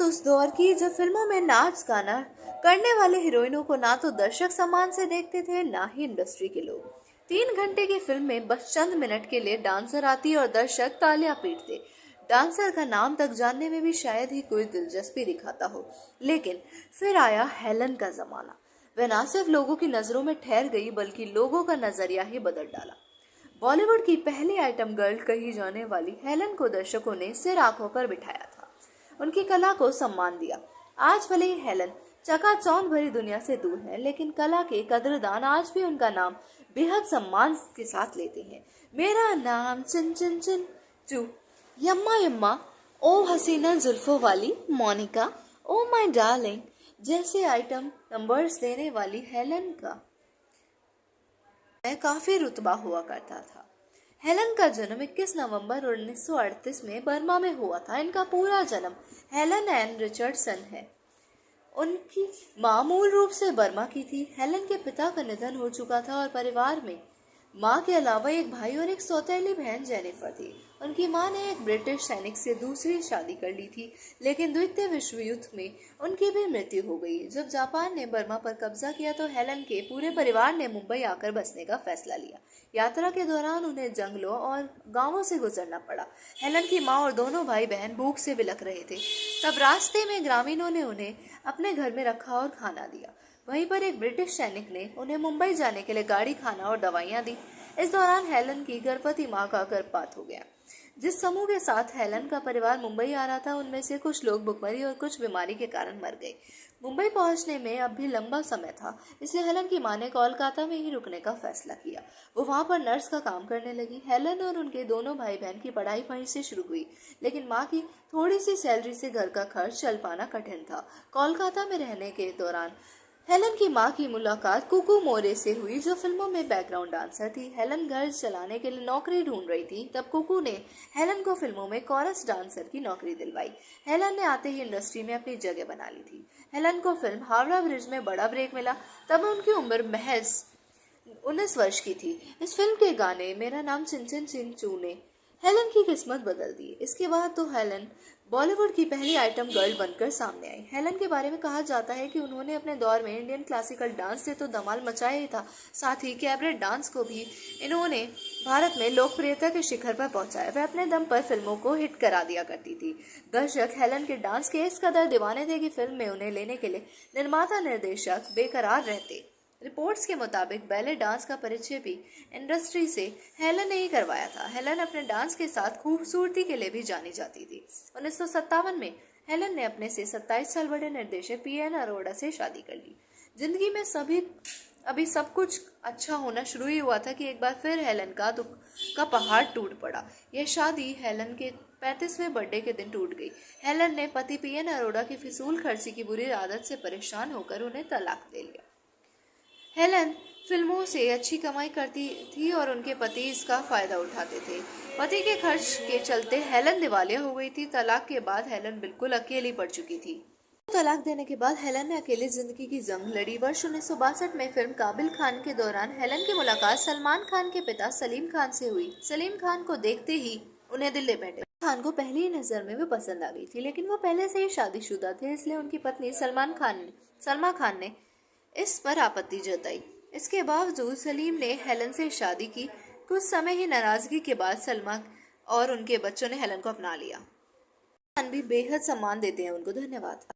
बात उस दौर की जब फिल्मों में नाच गाना करने वाले हीरोइनों को ना तो दर्शक सम्मान से देखते थे, ना ही इंडस्ट्री के लोग। 3 घंटे की फिल्म में बस चंद मिनट के लिए डांसर आती और दर्शक तालियां पीटते। डांसर का नाम तक जानने में भी शायद ही कोई दिलचस्पी दिखाता हो। लेकिन फिर आया हेलन का जमाना। वह ना सिर्फ लोगों की नजरों में ठहर गई, बल्कि लोगों का नजरिया ही बदल डाला। बॉलीवुड की पहली आइटम गर्ल कही जाने वाली हेलन को दर्शकों ने सिर आंखों पर बिठाया था, उनकी कला को सम्मान दिया। आज भले ही हेलन चकाचौंध भरी दुनिया से दूर है, लेकिन कला के कदरदान आज भी उनका नाम बेहद सम्मान के साथ लेते हैं। मेरा नाम चिन चिन चिन चू, यम्मा यम्मा, ओ हसीना जुल्फों वाली मोनिका, ओ माय डार्लिंग जैसे आइटम नंबर्स देने वाली हेलन का में काफी रुतबा हुआ करता था। हेलन का जन्म 21 नवंबर 1938 में बर्मा में हुआ था। इनका पूरा जन्म हेलन एन रिचर्डसन है। उनकी माँ मूल रूप से बर्मा की थी। हेलन के पिता का निधन हो चुका था और परिवार में माँ के अलावा एक भाई और एक सौतेली बहन जेनिफर थी। उनकी माँ ने एक ब्रिटिश सैनिक से दूसरी शादी कर ली थी, लेकिन द्वितीय विश्व युद्ध में उनकी भी मृत्यु हो गई। जब जापान ने बर्मा पर कब्जा किया तो हेलन के पूरे परिवार ने मुंबई आकर बसने का फैसला लिया। यात्रा के दौरान उन्हें जंगलों और गांवों से गुजरना पड़ा। हेलन की माँ और दोनों भाई बहन भूख से बिलख रहे थे। तब रास्ते में ग्रामीणों ने उन्हें अपने घर में रखा और खाना दिया। वहीं पर एक ब्रिटिश सैनिक ने उन्हें मुंबई जाने के लिए गाड़ी, खाना और दवाइयां दी। इस दौरान हेलन की गर्भवती मां का गर्भपात हो गया। जिस समूह के साथ हेलन का परिवार मुंबई आ रहा था, उनमें से कुछ लोग भुखमरी और कुछ बीमारी के कारण मर गए। मुंबई पहुंचने में अब भी लंबा समय था, इसलिए हेलन की मां ने कोलकाता में ही रुकने का फैसला किया। वो वहां पर नर्स का काम करने लगी। हेलन और उनके दोनों भाई बहन की पढ़ाई वहीं से शुरू हुई, लेकिन मां की थोड़ी सी सैलरी से घर का खर्च चल पाना कठिन था। कोलकाता में रहने के दौरान हेलन की मां की मुलाकात कुकू मोरे से हुई, जो फिल्मों में बैकग्राउंड डांसर थी। हेलन घर चलाने के लिए नौकरी ढूंढ रही थी, तब कुकू ने हेलन को फिल्मों में कोरस डांसर की नौकरी दिलवाई। हेलन ने आते ही इंडस्ट्री में अपनी जगह बना ली थी। हेलन को फिल्म हावड़ा ब्रिज में बड़ा ब्रेक मिला। तब उनकी उम्र महज 19 वर्ष की थी। इस फिल्म के गाने मेरा नाम चिन चिन चिन चू ने हेलन की किस्मत बदल दी। इसके बाद तो हेलन बॉलीवुड की पहली आइटम गर्ल बनकर सामने आई। हेलन के बारे में कहा जाता है कि उन्होंने अपने दौर में इंडियन क्लासिकल डांस से तो धमाल मचाया ही था, साथ ही कैबरेट डांस को भी इन्होंने भारत में लोकप्रियता के शिखर पर पहुंचाया। वह अपने दम पर फिल्मों को हिट करा दिया करती थी। दर्शक हेलन के डांस के इस कदर दीवाने थे कि फिल्म में उन्हें लेने के लिए निर्माता निर्देशक बेकरार रहते। रिपोर्ट्स के मुताबिक बैले डांस का परिचय भी इंडस्ट्री से हेलन ने ही करवाया था। हेलन अपने डांस के साथ खूबसूरती के लिए भी जानी जाती थी। 1957 में हेलन ने अपने से 27 साल बड़े निर्देशक पीएन अरोड़ा से शादी कर ली। जिंदगी में अभी सब कुछ अच्छा होना शुरू ही हुआ था कि एक बार फिर हेलन का दुख का पहाड़ टूट पड़ा। यह शादी हेलन के 35वें बर्थडे के दिन टूट गई। हेलन ने पति पीएन अरोड़ा की फिजूल खर्ची की बुरी आदत से परेशान होकर उन्हें तलाक दे लिया। हेलन फिल्मों से अच्छी कमाई करती थी और उनके पति इसका फायदा उठाते थे। पति के खर्च के चलते हेलन दिवालिया हो गई थी। तलाक के बाद हेलन बिल्कुल अकेली पड़ चुकी थी। तलाक देने के बाद हेलन ने अकेली जिंदगी की जंग लड़ी। वर्ष 1962 में फिल्म काबिल खान के दौरान हेलन की मुलाकात सलमान खान के पिता सलीम खान से हुई। सलीम खान को देखते ही उन्हें दिल ले बैठे। खान को पहली नजर में वो पसंद आ गई थी, लेकिन वो पहले से ही शादीशुदा थे, इसलिए उनकी पत्नी सलमा खान ने इस पर आपत्ति जताई। इसके बावजूद सलीम ने हेलन से शादी की। कुछ समय ही नाराजगी के बाद सलमा और उनके बच्चों ने हेलन को अपना लिया। खान भी बेहद सम्मान देते हैं उनको। धन्यवाद।